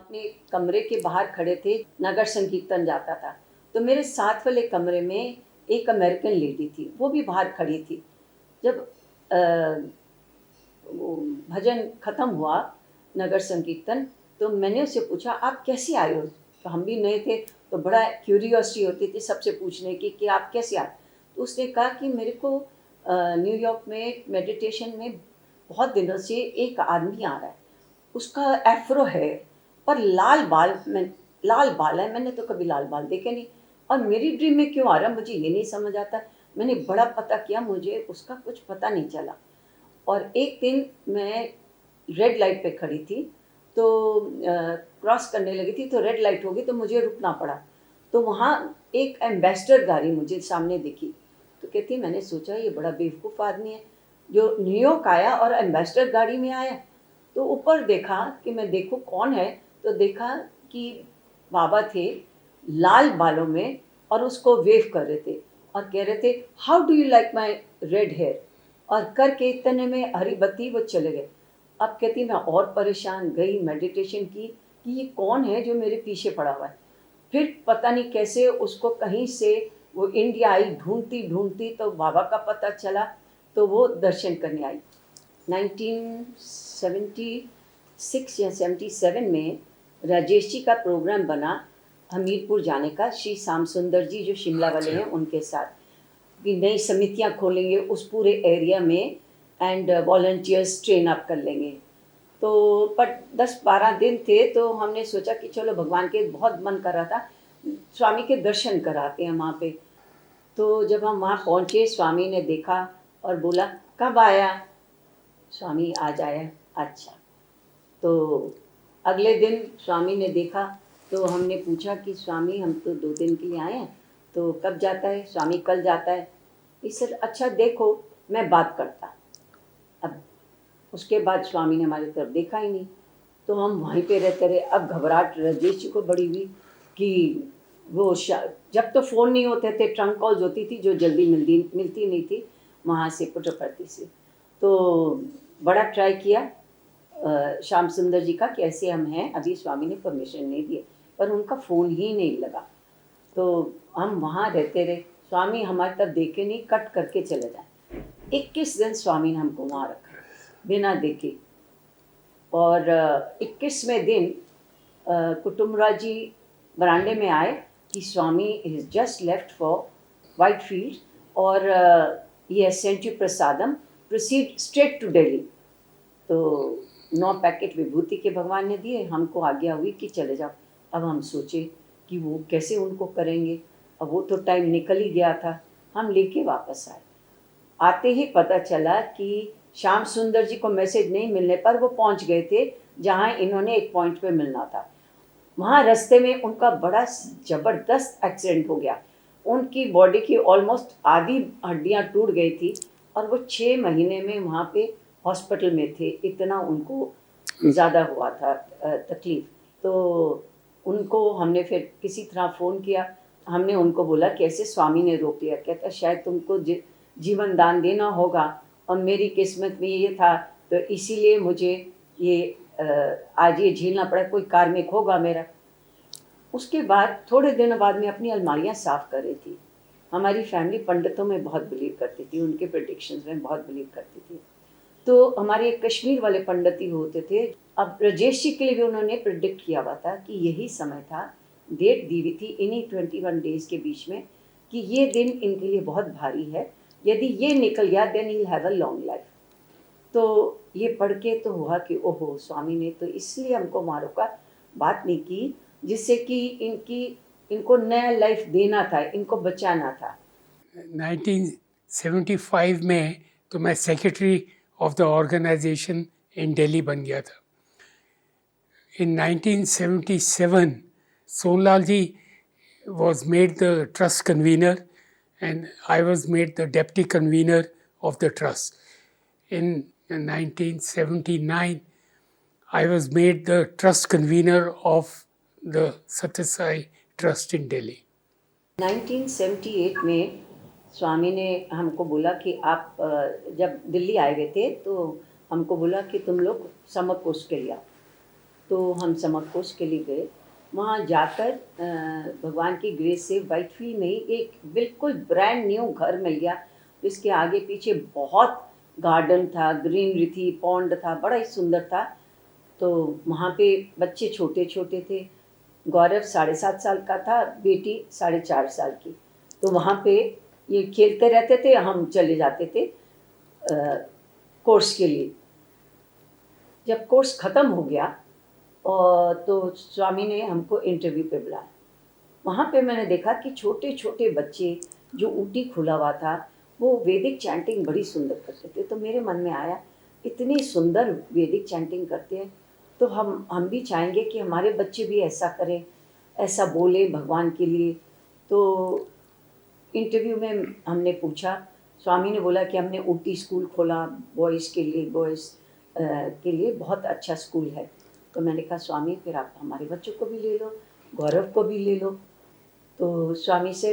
अपने कमरे के बाहर खड़े थे, नगर संकीर्तन जाता था। तो मेरे साथ वाले कमरे में एक अमेरिकन लेडी थी, वो भी बाहर खड़ी थी। जब वो भजन ख़त्म हुआ, नगर संकीर्तन, तो मैंने उससे पूछा, आप कैसे आए हो? तो हम भी नए थे, तो बड़ा क्यूरियोसिटी होती थी सबसे पूछने की कि आप कैसे आए? तो उसने कहा कि मेरे को न्यूयॉर्क में मेडिटेशन में बहुत दिनों से एक आदमी आ रहा है, उसका एफ्रो है और लाल बाल है। मैंने तो कभी लाल बाल देखे नहीं, और मेरी ड्रीम में क्यों आ रहा है मुझे ये नहीं समझ आता। मैंने बड़ा पता किया, मुझे उसका कुछ पता नहीं चला। और एक दिन मैं रेड लाइट पे खड़ी थी, तो क्रॉस करने लगी थी, तो रेड लाइट हो गई तो मुझे रुकना पड़ा। तो वहाँ एक एम्बेसडर गाड़ी मुझे सामने दिखी। तो कहती, मैंने सोचा ये बड़ा बेवकूफ़ आदमी है जो न्यूयॉर्क आया और एम्बेसडर गाड़ी में आया। तो ऊपर देखा कि मैं देखूँ कौन है, तो देखा कि बाबा थे लाल बालों में, और उसको वेव कर रहे थे और कह रहे थे, how do you like my red hair, और करके इतने में हरी बत्ती वो चले गए। अब कहती, मैं और परेशान, गई मेडिटेशन की कि ये कौन है जो मेरे पीछे पड़ा हुआ है। फिर पता नहीं कैसे उसको कहीं से वो इंडिया आई, ढूंढती ढूंढती तो बाबा का पता चला, तो वो दर्शन करने आई। 1976 या 77 में राजेश जी का प्रोग्राम बना हमीरपुर जाने का, श्री श्याम सुंदर जी जो शिमला वाले हैं उनके साथ, कि नई समितियां खोलेंगे उस पूरे एरिया में एंड वॉलंटियर्स ट्रेन अप कर लेंगे। तो पर 10-12 दिन थे, तो हमने सोचा कि चलो भगवान के, बहुत मन कर रहा था स्वामी के दर्शन कराते हैं वहाँ पे। तो जब हम वहाँ पहुँचे, स्वामी ने देखा और बोला, कब आया? स्वामी आज आया। अच्छा। तो अगले दिन स्वामी ने देखा, तो हमने पूछा कि स्वामी हम तो 2 दिन के लिए आए हैं, तो कब जाता है? स्वामी कल जाता है। इस सर अच्छा देखो, मैं बात करता। अब उसके बाद स्वामी ने हमारी तरफ देखा ही नहीं, तो हम वहीं पे रहते रहे। अब घबराहट राजेश जी को बड़ी हुई कि वो जब तो फ़ोन नहीं होते थे, ट्रंक कॉल्स होती थी जो जल्दी मिलती नहीं थी वहाँ से, पुट्टपर्ती से। तो बड़ा ट्राई किया श्याम सुंदर जी का कि ऐसे हम हैं, अभी स्वामी ने परमिशन नहीं दिए, पर उनका फ़ोन ही नहीं लगा। तो हम वहाँ रहते रहे, स्वामी हमारी तरफ देखे नहीं, कट करके चले जाए। 21 दिन स्वामी ने हमको वहाँ रखा बिना देखे। और 21वें दिन कुटुम्बराज जी बरामदे में आए कि Swami is just left for Whitefield, और he has sent you prasadam, proceed straight to Delhi. तो 9 पैकेट विभूति के भगवान ने दिए, हमको आज्ञा हुई कि चले जाओ। अब हम सोचे कि वो कैसे उनको करेंगे, अब वो तो टाइम निकल ही गया था। हम लेके वापस आए। आते ही पता चला कि श्याम सुंदर जी को मैसेज नहीं मिलने पर वो पहुंच गए थे जहां इन्होंने एक पॉइंट पे मिलना था। वहाँ रास्ते में उनका बड़ा ज़बरदस्त एक्सीडेंट हो गया। उनकी बॉडी की ऑलमोस्ट आधी हड्डियाँ टूट गई थी, और वो 6 महीने में वहाँ पे हॉस्पिटल में थे, इतना उनको ज़्यादा हुआ था तकलीफ़। तो उनको हमने फिर किसी तरह फ़ोन किया। हमने उनको बोला कि ऐसे स्वामी ने रोक लिया। कहता, शायद तुमको जीवन दान देना होगा, और मेरी किस्मत में ये था, तो इसीलिए मुझे ये आज ये झेलना पड़ा, कोई कार्मिक होगा मेरा। उसके बाद थोड़े दिनों बाद मैं अपनी अलमारियाँ साफ़ कर रही थी। हमारी फैमिली पंडितों में बहुत बिलीव करती थी, उनके प्रेडिक्शंस में बहुत बिलीव करती थी। तो हमारे एक कश्मीर वाले पंडित ही होते थे। अब राजेश जी के लिए भी उन्होंने प्रेडिक्ट किया हुआ था कि यही समय था, डेट दी हुई थी इन्हीं 21 डेज़ के बीच में, कि ये दिन इनके लिए बहुत भारी है, यदि ये निकल गया then he will have a long life. तो ये पढ़ के तो हुआ कि ओहो, स्वामी ने तो इसलिए हमको वहाँ रोका, बात नहीं की जिससे कि इनको नया लाइफ देना था, इनको बचाना था। 1975 में तो मैं सेक्रेटरी ऑफ द ऑर्गेनाइजेशन इन दिल्ली बन गया था। In 1977, Sonlal ji was made the trust convener and I was made the deputy convener of the trust. In 1979, I was made the trust convener of the Satyasai Trust in Delhi. 1978 में स्वामी ने हमको बोला कि आप जब दिल्ली आए हुए थे, तो हमको बोला कि तुम लोग समर कोर्स के लिए आओ। तो हम समर कोर्स के लिए गए। वहाँ जाकर भगवान की ग्रेस से वाइटफील्ड में ही एक बिल्कुल ब्रांड न्यू घर मिल गया, जिसके आगे पीछे बहुत गार्डन था, ग्रीनरी थी, पॉन्ड था, बड़ा ही सुंदर था। तो वहाँ पे बच्चे छोटे छोटे थे। गौरव 7.5 साल का था, बेटी 4.5 साल की। तो वहाँ पे ये खेलते रहते थे, हम चले जाते थे कोर्स के लिए। जब कोर्स ख़त्म हो गया और तो स्वामी ने हमको इंटरव्यू पे बुलाया। वहाँ पे मैंने देखा कि छोटे छोटे बच्चे, जो ऊटी खुला हुआ था, वो वैदिक चैंटिंग बड़ी सुंदर करते थे। तो मेरे मन में आया, इतनी सुंदर वैदिक चैंटिंग करते हैं, तो हम भी चाहेंगे कि हमारे बच्चे भी ऐसा करें, ऐसा बोले भगवान के लिए। तो इंटरव्यू में हमने पूछा, स्वामी ने बोला कि हमने ऊटी स्कूल खोला बॉयज़ के लिए, के लिए बहुत अच्छा स्कूल है। तो मैंने कहा, स्वामी फिर आप हमारे बच्चों को भी ले लो, गौरव को भी ले लो। तो स्वामी से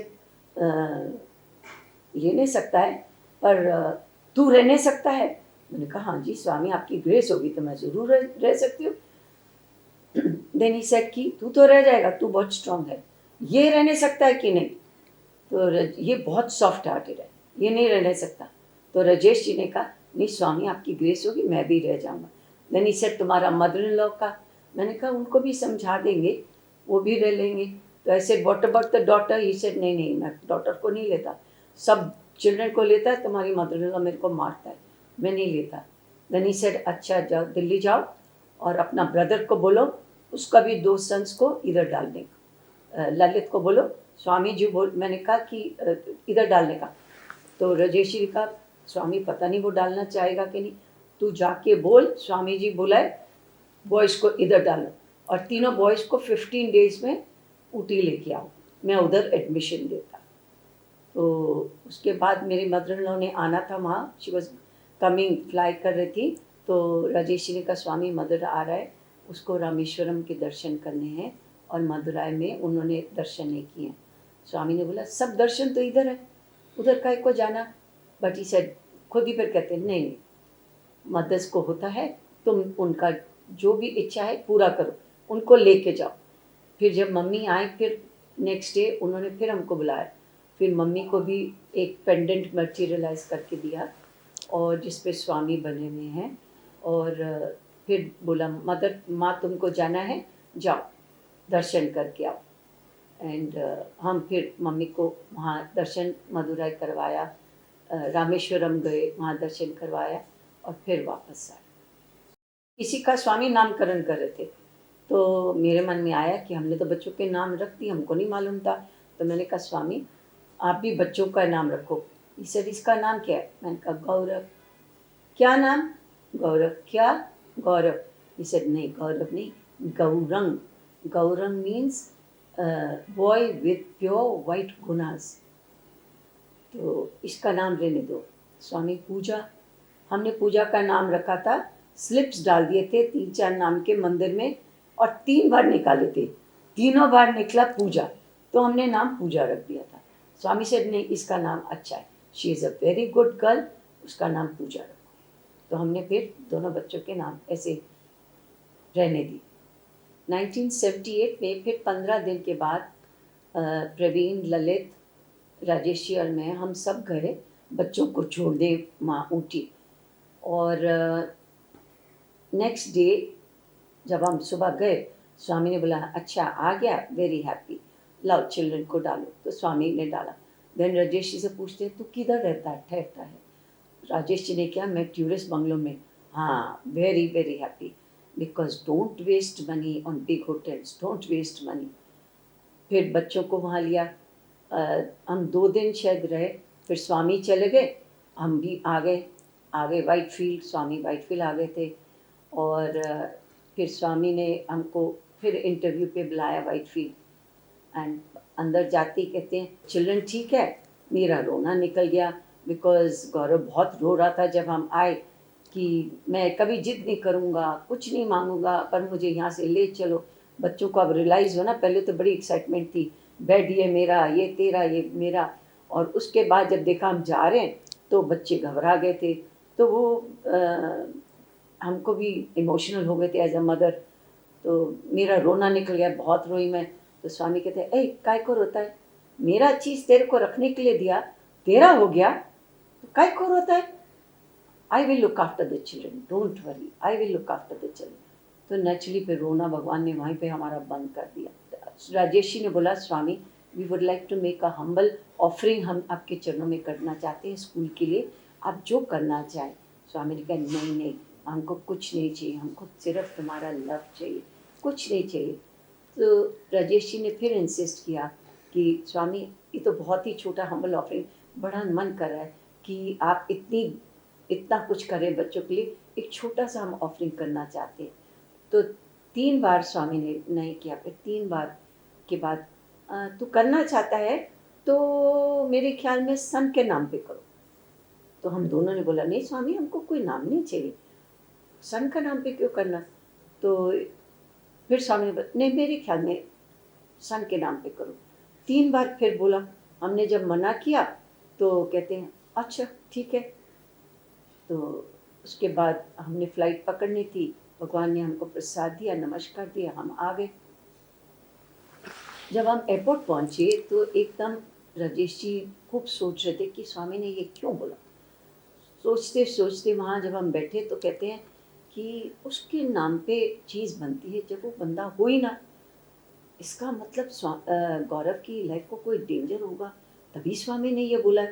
ले नहीं सकता है, पर तू रह नहीं सकता है? मैंने कहा, हाँ जी स्वामी, आपकी ग्रेस होगी तो मैं ज़रूर रह सकती हूँ। देन ही सेड कि तू तो रह जाएगा, तू बहुत स्ट्रांग है, ये रह नहीं सकता है कि नहीं? तो ये बहुत सॉफ्ट हार्टेड है, ये नहीं रह सकता। तो राजेश जी ने कहा, नहीं स्वामी, आपकी ग्रेस होगी, मैं भी रह जाऊँगा। देन ही सेड, तुम्हारा मदर इन लॉ का? मैंने कहा, उनको भी समझा देंगे, वो भी रह लेंगे। तो ऐसे what about the daughter? He said, नहीं नहीं, मैं डॉटर को नहीं लेता, सब चिल्ड्रन को लेता है, तुम्हारी मदर इन लॉ मेरे को मारता है, मैं नहीं लेता। देन ही सेड, अच्छा जाओ, दिल्ली जाओ और अपना ब्रदर को बोलो, उसका भी 2 सन्स को इधर डालने को, ललित को बोलो, स्वामी जी बोल, मैंने कहा कि इधर डालने का। तो राजेश जी का, स्वामी पता नहीं वो डालना चाहेगा कि नहीं, तू जाके बोल, स्वामी जी बुलाए, बॉयज़ को इधर डालो, और तीनों बॉयज़ को 15 डेज़ में ऊटी लेके आओ, मैं उधर एडमिशन देता। तो उसके बाद मेरी मदर इन लॉ ने आना था वहाँ, शी वॉज कमिंग, फ्लाई कर रही थी। तो राजेश जी ने कहा, स्वामी मदर आ रहा है, उसको रामेश्वरम के दर्शन करने हैं, और मदुराई में उन्होंने दर्शन नहीं किए। स्वामी ने बोला, सब दर्शन तो इधर है, उधर काहे को जाना? बट ही सेड, खुद ही फिर कहते, नहीं मदर्स को होता है, तुम उनका जो भी इच्छा है पूरा करो, उनको लेके जाओ। फिर जब मम्मी आई, फिर नेक्स्ट डे उन्होंने फिर हमको बुलाया, फिर मम्मी को भी एक पेंडेंट मटेरियलाइज करके दिया, और जिस पे स्वामी बने हुए हैं। और फिर बोला, मदर माँ तुमको जाना है, जाओ दर्शन करके आओ। एंड हम फिर मम्मी को वहाँ दर्शन मदुराई करवाया, रामेश्वरम गए, वहाँ दर्शन करवाया, और फिर वापस आए। किसी का स्वामी नामकरण कर रहे थे, तो मेरे मन में आया कि हमने तो बच्चों के नाम रख दिए, हमको नहीं मालूम था। तो मैंने कहा, स्वामी आप भी बच्चों का नाम रखो। इसे इसका नाम क्या है? मैंने कहा, गौरव। क्या नाम? गौरव। क्या? गौरव। इसे नहीं, गौरव नहीं, Gaurang. Gaurang means boy with pure white gunas. तो इसका नाम रहने दो। स्वामी पूजा, हमने पूजा का नाम रखा था, स्लिप्स डाल दिए थे 3-4 नाम के मंदिर में, और 3 बार निकाले थे, तीनों बार निकला पूजा, तो हमने नाम पूजा रख दिया था। स्वामी सेड, नहीं इसका नाम अच्छा है, she is a very good girl, उसका नाम पूजा रखो। तो हमने फिर दोनों बच्चों के नाम ऐसे रहने दी। 1978 में फिर 15 दिन के बाद प्रवीण, ललित, राजेश जी और मैं, हम सब गए बच्चों को छोड़ने माँ ऊटी। और नेक्स्ट डे जब हम सुबह गए, स्वामी ने बोला, अच्छा आ गया, वेरी हैप्पी, लाओ चिल्ड्रन को डालो। तो स्वामी ने डाला। देन राजेश जी से पूछते, तू किधर रहता है, ठहरता है? राजेश जी ने क्या, मैं टूरिस्ट बंगलों में। हाँ, very very happy, because don't waste money on big hotels, don't waste money. फिर बच्चों को वहाँ लिया, हम 2 दिन शायद रहे, फिर स्वामी चले गए, हम भी आ गए वाइटफील्ड, स्वामी वाइटफील्ड आ गए थे। और फिर स्वामी ने हमको फिर इंटरव्यू पे बुलाया वाइटफील्ड। एंड अंदर जाते ही कहते हैं, चिल्ड्रन ठीक है? मेरा रोना निकल गया, बिकॉज़ गौरव बहुत रो रहा था जब हम आए कि मैं कभी जिद नहीं करूँगा, कुछ नहीं मांगूंगा, पर मुझे यहाँ से ले चलो। बच्चों को अब रियलाइज़ हो ना, पहले तो बड़ी एक्साइटमेंट थी, बेड ये मेरा, ये तेरा, ये मेरा। और उसके बाद जब देखा हम जा रहे हैं, तो बच्चे घबरा गए थे। तो वो हमको भी इमोशनल हो गए थे एज अ मदर। तो मेरा रोना निकल गया, बहुत रोई मैं। तो स्वामी कहते हैं, ए काय को रोता है, मेरा चीज़ तेरे को रखने के लिए दिया, तेरा हो गया तो काय को रोता है, I will look after the children, don't worry, I will look after the children. तो नेचुरली फिर रोना भगवान ने वहीं पे हमारा बंद कर दिया। राजेश जी ने बोला, Swami we would like to make a humble offering, हम आपके चरणों में करना चाहते हैं स्कूल के लिए, आप जो करना चाहें। स्वामी ने कहा, नहीं नहीं, हमको कुछ नहीं चाहिए, हमको सिर्फ तुम्हारा लव चाहिए, कुछ नहीं चाहिए। तो राजेश जी ने फिर इंसिस्ट किया कि स्वामी ये तो बहुत ही छोटा हम्बल ऑफरिंग, बड़ा मन कर रहा है कि आप इतना कुछ करें बच्चों के लिए, एक छोटा सा हम ऑफरिंग करना चाहते हैं। तो 3 बार स्वामी ने नहीं किया। फिर 3 बार के बाद तू करना चाहता है तो मेरे ख्याल में सन के नाम पे करो। तो हम दोनों ने बोला, नहीं स्वामी हमको कोई नाम नहीं चाहिए, सन का नाम पे क्यों करना। तो फिर स्वामी ने बोला, नहीं मेरे ख्याल में सन के नाम पे करो। 3 बार फिर बोला, हमने जब मना किया तो कहते हैं अच्छा ठीक है। तो उसके बाद हमने फ़्लाइट पकड़नी थी, भगवान ने हमको प्रसाद दिया, नमस्कार दिया, हम आ गए। जब हम एयरपोर्ट पहुँचे तो एकदम राजेश जी खूब सोच रहे थे कि स्वामी ने ये क्यों बोला। सोचते सोचते वहाँ जब हम बैठे तो कहते हैं कि उसके नाम पे चीज़ बनती है, जब वो बंदा हो ही ना, इसका मतलब गौरव की लाइफ को कोई डेंजर होगा, तभी स्वामी ने ये बोला।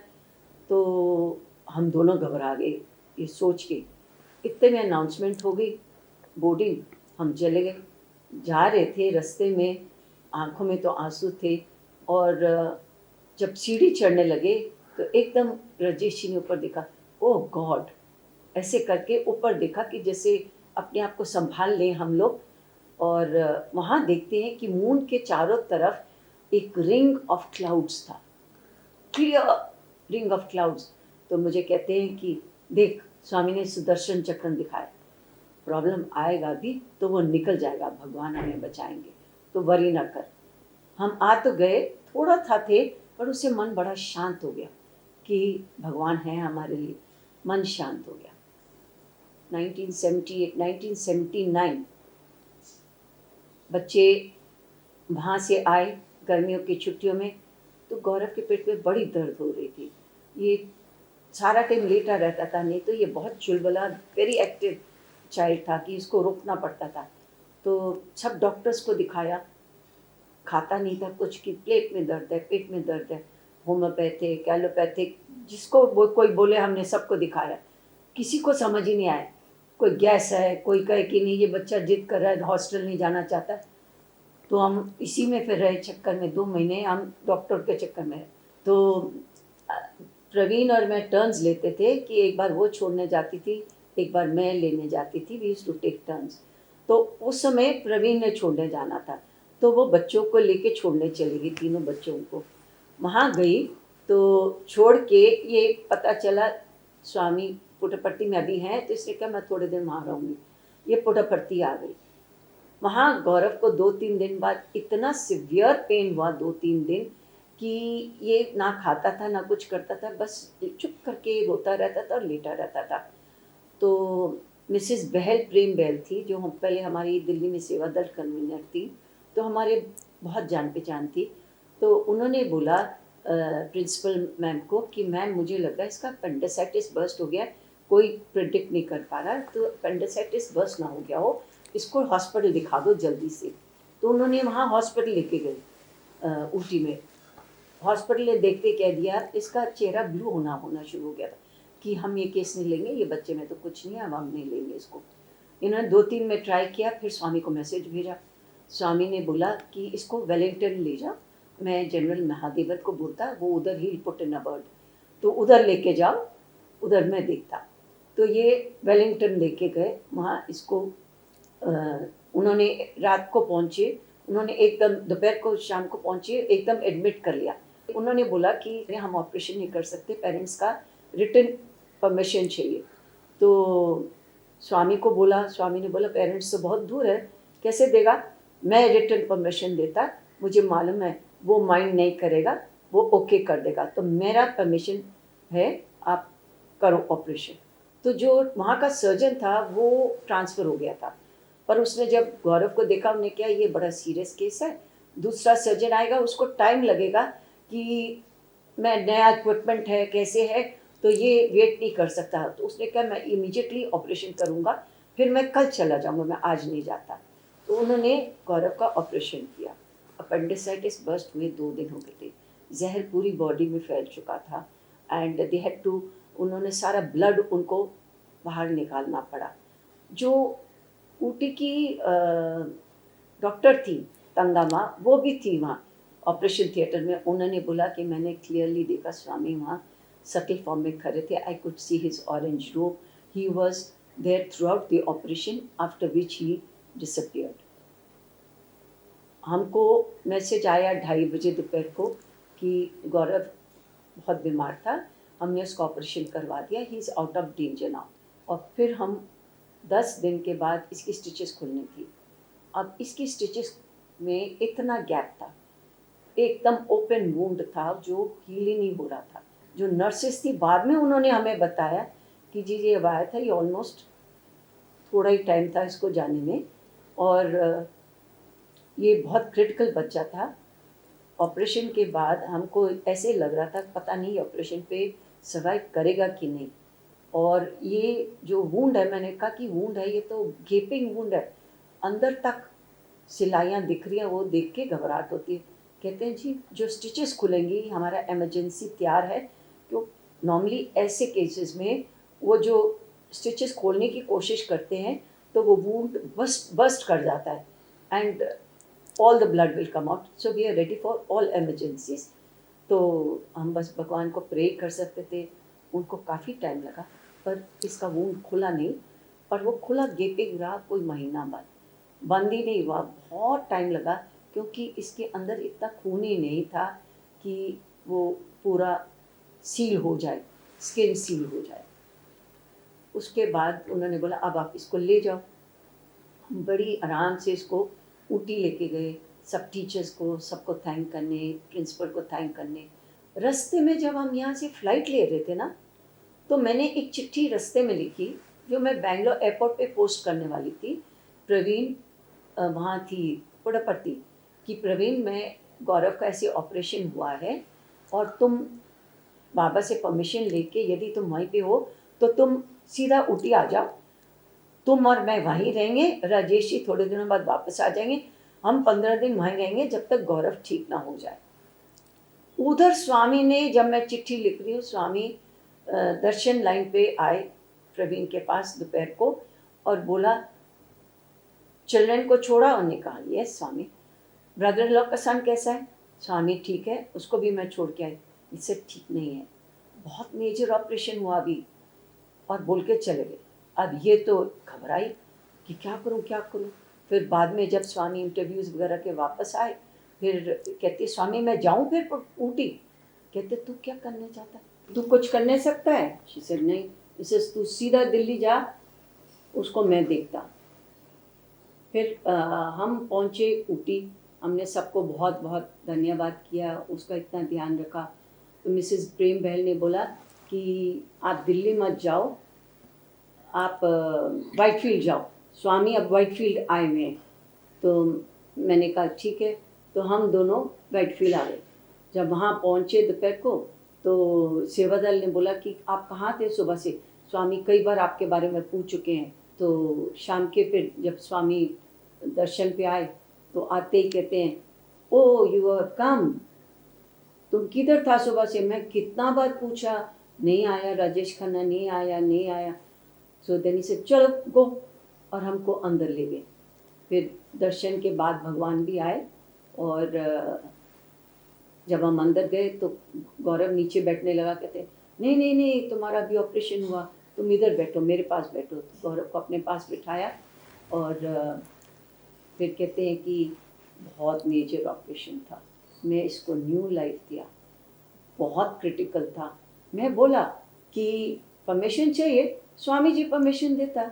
तो हम दोनों घबरा गए ये सोच के। इतने में अनाउंसमेंट हो गई, बोर्डिंग, हम चले गए। जा रहे थे रास्ते में, आंखों में तो आंसू थे, और जब सीढ़ी चढ़ने लगे तो एकदम राजेश जी ने ऊपर देखा, ओह गॉड, ऐसे करके ऊपर देखा कि जैसे अपने आप को संभाल लें हम लोग। और वहाँ देखते हैं कि मून के चारों तरफ एक रिंग ऑफ क्लाउड्स था, क्लियर रिंग ऑफ क्लाउड्स। तो मुझे कहते हैं कि देख स्वामी ने सुदर्शन चक्र दिखाया, प्रॉब्लम आएगा भी तो वो निकल जाएगा, भगवान हमें बचाएंगे, तो वरी ना कर। हम आ तो गए, थोड़ा था थे, पर उससे मन बड़ा शांत हो गया कि भगवान है हमारे लिए, मन शांत हो गया। 1978 1979 बच्चे वहाँ से आए गर्मियों की छुट्टियों में। तो गौरव के पेट में बड़ी दर्द हो रही थी, ये सारा टाइम लेटा रहता था, नहीं तो ये बहुत चुलबुला वेरी एक्टिव चाइल्ड था कि इसको रोकना पड़ता था। तो सब डॉक्टर्स को दिखाया, खाता नहीं था कुछ, कि पेट में दर्द है, पेट में दर्द है, होम्योपैथिक एलोपैथिक जिसको वो कोई बोले, हमने सबको दिखाया, किसी को समझ ही नहीं आया। कोई गैस है, कोई कहे कि नहीं ये बच्चा जिद कर रहा है, हॉस्टल नहीं जाना चाहता। तो हम इसी में फिर रहे चक्कर में, 2 महीने हम डॉक्टर के चक्कर में। तो प्रवीण और मैं टर्न्स लेते थे कि एक बार वो छोड़ने जाती थी, एक बार मैं लेने जाती थी, we used to take turns. तो उस समय प्रवीण ने छोड़ने जाना था, तो वो बच्चों को लेके छोड़ने चली गई, तीनों बच्चों को। वहाँ गई तो छोड़ के ये पता चला स्वामी पुट्टपर्ती में अभी हैं, तो इसने कहा मैं थोड़े दिन वहाँ रहूँगी। ये पुट्टपर्ती आ गई। वहाँ गौरव को 2-3 दिन बाद इतना सिवियर पेन हुआ, 2-3 दिन, कि ये ना खाता था ना कुछ करता था, बस चुप करके रोता रहता था और लेटा रहता था। तो मिसेस बहल, प्रेम बहल थी, जो हम पहले हमारी दिल्ली में सेवा दल कन्वीनर थी, तो हमारे बहुत जान पहचान थी। तो उन्होंने बोला प्रिंसिपल मैम को कि मैम मुझे लगा इसका अपेंडिसाइटिस बर्स्ट हो गया, कोई प्रिडिक्ट नहीं कर पा रहा, तो अपेंडिसाइटिस बर्स्ट ना हो गया हो, इसको हॉस्पिटल दिखा दो जल्दी से। तो उन्होंने वहाँ हॉस्पिटल लेके गए ऊटी में। हॉस्पिटल ने देखते कह दिया, इसका चेहरा ब्लू होना शुरू हो गया था कि हम ये केस नहीं लेंगे, ये बच्चे में तो कुछ नहीं है, अब हम नहीं लेंगे इसको। इन्होंने 2-3 में ट्राई किया, फिर स्वामी को मैसेज भेजा। स्वामी ने बोला कि इसको वेलिंगटन ले जा, मैं जनरल महादेवन को बोलता, वो उधर ही पुट इन अ बर्ड, तो उधर लेके जाओ, उधर मैं देखता। तो ये वेलिंगटन लेके गए, वहाँ इसको उन्होंने रात को पहुँचे, उन्होंने एकदम दोपहर को शाम को पहुँचे, एकदम एडमिट कर लिया। उन्होंने बोला कि हम ऑपरेशन नहीं कर सकते, पेरेंट्स का रिटन परमिशन चाहिए। तो स्वामी को बोला, स्वामी ने बोला पेरेंट्स तो बहुत दूर है, कैसे देगा, मैं रिटन परमिशन देता, मुझे मालूम है वो माइंड नहीं करेगा, वो ओके कर देगा, तो मेरा परमिशन है, आप करो ऑपरेशन। तो जो वहाँ का सर्जन था वो ट्रांसफ़र हो गया था, पर उसने जब गौरव को देखा, उन्होंने क्या ये बड़ा सीरियस केस है, दूसरा सर्जन आएगा, उसको टाइम लगेगा कि मैं नया इक्विपमेंट है कैसे है, तो ये वेट नहीं कर सकता। तो उसने कहा मैं इमीडिएटली ऑपरेशन करूँगा, फिर मैं कल चला जाऊँगा, मैं आज नहीं जाता। तो उन्होंने गौरव का ऑपरेशन किया। अपेंडिसाइटिस बर्स्ट हुए 2 दिन हो गए थे, जहर पूरी बॉडी में फैल चुका था एंड दे हैड टू, उन्होंने सारा ब्लड उनको बाहर निकालना पड़ा। जो ऊटी की डॉक्टर थी तंगामा, वो भी थी वहाँ ऑपरेशन थिएटर में। उन्होंने बोला कि मैंने क्लियरली देखा स्वामी वहाँ सटल फॉर्म में खड़े थे, I could see his orange robe, he was there throughout the operation after which he disappeared. हमको मैसेज आया 2:30 बजे दोपहर को कि गौरव बहुत बीमार था, हमने उसका ऑपरेशन करवा दिया, he is out of danger now. और फिर हम 10 दिन के बाद इसकी स्टिचेस खुलनी थी। अब इसकी स्टिचेस में इतना गैप था, एकदम ओपन वुंड था जो हील ही नहीं हो रहा था। जो नर्सेस थी बाद में उन्होंने हमें बताया कि जी ये आया था, ये ऑलमोस्ट थोड़ा ही टाइम था इसको जाने में, और ये बहुत क्रिटिकल बच्चा था। ऑपरेशन के बाद हमको ऐसे लग रहा था पता नहीं ऑपरेशन पे सर्वाइव करेगा कि नहीं। और ये जो वुंड है, मैंने कहा कि वुंड है, ये तो गेपिंग वुंड है, अंदर तक सिलाइयाँ दिख रही हैं, वो देख के घबराहट होती है। कहते हैं जी जो स्टिचेस खुलेंगी हमारा इमरजेंसी तैयार है, क्यों नॉर्मली ऐसे केसेस में वो जो स्टिचेस खोलने की कोशिश करते हैं तो वो वुंड बस्ट कर जाता है and all the blood will come out, so we are ready for all emergencies। तो हम बस भगवान को प्रे कर सकते थे। उनको काफ़ी टाइम लगा पर इसका वुंड खुला नहीं, और वो खुला गेपिंग रहा कोई महीना बाद, बंद ही नहीं हुआ, बहुत टाइम लगा, क्योंकि इसके अंदर इतना खून ही नहीं था कि वो पूरा सील हो जाए, स्किन सील हो जाए। उसके बाद उन्होंने बोला अब आप इसको ले जाओ। हम बड़ी आराम से इसको ऊटी लेके गए, सब टीचर्स को सबको थैंक करने, प्रिंसिपल को थैंक करने। रास्ते में जब हम यहाँ से फ़्लाइट ले रहे थे ना, तो मैंने एक चिट्ठी रास्ते में लिखी जो मैं बेंगलोर एयरपोर्ट पे पोस्ट करने वाली थी। प्रवीण वहाँ थी पुडपट्टी कि प्रवीण मैं गौरव का ऐसे ऑपरेशन हुआ है और तुम बाबा से परमिशन लेके यदि तुम वहीं पे हो तो तुम सीधा ऊटी आ जाओ, तुम और मैं वहीं रहेंगे, राजेश जी थोड़े दिनों बाद वापस आ जाएंगे, हम 15 दिन वहीं रहेंगे जब तक गौरव ठीक ना हो जाए। उधर स्वामी ने, जब मैं चिट्ठी लिख रही हूँ, स्वामी दर्शन लाइन पे आए प्रवीण के पास दोपहर को और बोला चिल्ड्रन को छोड़ा, और कहा यस स्वामी। ब्रदर लॉ का सन कैसा है? स्वामी ठीक है, उसको भी मैं छोड़ के आई। इससे ठीक नहीं है, बहुत मेजर ऑपरेशन हुआ अभी, और बोल के चले गए। अब ये तो घबराई कि क्या करूं क्या करूं। फिर बाद में जब स्वामी इंटरव्यूज़ वगैरह के वापस आए, फिर कहती स्वामी मैं जाऊं फिर ऊटी? कहते तू क्या करने चाहता है, तू कुछ कर नहीं सकता है? शी सेड नहीं, इसे तू सीधा दिल्ली जा, उसको मैं देखता। फिर हम पहुंचे ऊटी, हमने सबको बहुत बहुत धन्यवाद किया, उसका इतना ध्यान रखा। तो मिसेस प्रेम बहल ने बोला कि आप दिल्ली मत जाओ, आप वाइटफील्ड जाओ, स्वामी अब वाइटफील्ड आए हुए हैं। तो मैंने कहा ठीक है, तो हम दोनों वाइटफील्ड आ गए। जब वहाँ पहुँचे दोपहर को तो सेवादल ने बोला कि आप कहाँ थे सुबह से, स्वामी कई बार आपके बारे में पूछ चुके हैं। तो शाम के फिर जब स्वामी दर्शन पे आए तो आते ही कहते हैं ओ यू आर कम, तुम किधर था सुबह से? मैं कितना बार पूछा, नहीं आया, राजेश खन्ना नहीं आया नहीं आया। सो देन ही सेड चलो गो, और हमको अंदर ले गए। फिर दर्शन के बाद भगवान भी आए, और जब हम अंदर गए तो गौरव नीचे बैठने लगा, कहते नहीं नहीं नहीं तुम्हारा भी ऑपरेशन हुआ, तुम इधर बैठो, मेरे पास बैठो। तो गौरव को अपने पास बिठाया, और फिर कहते हैं कि बहुत मेजर ऑपरेशन था, मैं इसको न्यू लाइफ दिया, बहुत क्रिटिकल था। मैं बोला कि परमिशन चाहिए, स्वामी जी परमिशन देता,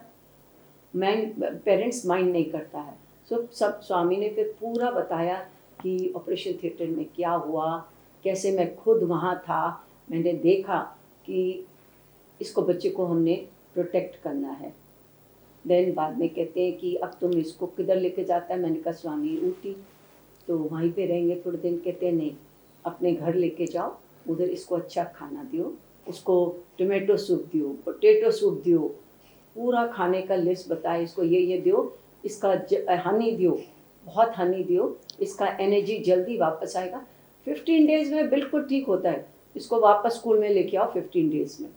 माइंड पेरेंट्स माइंड नहीं करता है। सो सब स्वामी ने फिर पूरा बताया कि ऑपरेशन थिएटर में क्या हुआ, कैसे मैं खुद वहाँ था, मैंने देखा कि इसको बच्चे को हमने प्रोटेक्ट करना है। देन बाद में कहते हैं कि अब तुम इसको किधर लेके जाता है? मैंने कहा स्वामी ऊटी, तो वहीं पे रहेंगे थोड़े दिन। कहते हैं नहीं, अपने घर लेके जाओ, उधर इसको अच्छा खाना दियो, उसको टोमेटो सूप दियो, पोटैटो सूप दियो, पूरा खाने का लिस्ट बताए, इसको ये दियो, इसका हनी दियो, बहुत हनी दियो, इसका एनर्जी जल्दी वापस आएगा। 15 डेज में बिल्कुल ठीक होता है, इसको वापस स्कूल में लेके आओ 15 डेज में।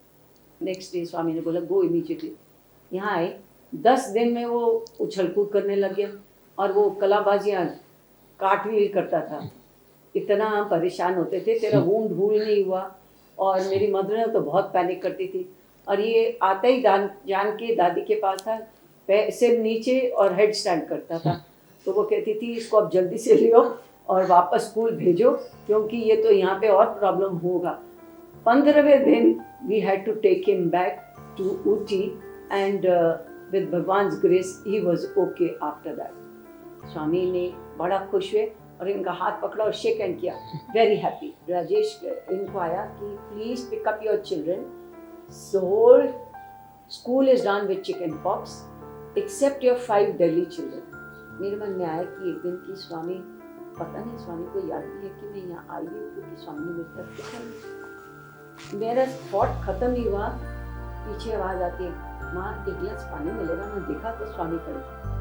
नेक्स्ट डे स्वामी ने बोला गो इमीडिएटली। यहाँ आए, 10 दिन में वो उछल कूद करने लग गया और वो कलाबाजियाँ कार्टव्हील करता था। इतना हम परेशान होते थे, तेरा वूंड भूल नहीं हुआ। और मेरी मदर तो बहुत पैनिक करती थी। और ये आता ही जान के दादी के पास था, सिर नीचे और हेड स्टैंड करता था। तो वो कहती थी इसको अब जल्दी से लियो और वापस स्कूल भेजो, क्योंकि ये तो यहाँ पे और प्रॉब्लम होगा। 15वें दिन we had to take him back to Ooty and with Bhagwan's grace he was okay after that. Swami ने बड़ा खुश हुए और इनका हाथ पकड़ा और शेक हैंड किया, वेरी हैप्पी। राजेश इनको आया कि please pick up your children, whole school is done with chickenpox except your 5 Delhi children. मेरे मन में आया कि एक दिन की स्वामी, पता नहीं स्वामी को याद भी है कि मैं यहाँ आई हूँ, क्योंकि स्वामी ने मेरे तक देखा। मेरा थॉट खत्म ही हुआ, पीछे आवाज आती है, माँ एक गिलास पानी मिलेगा? मैं देखा तो स्वामी खड़े थे।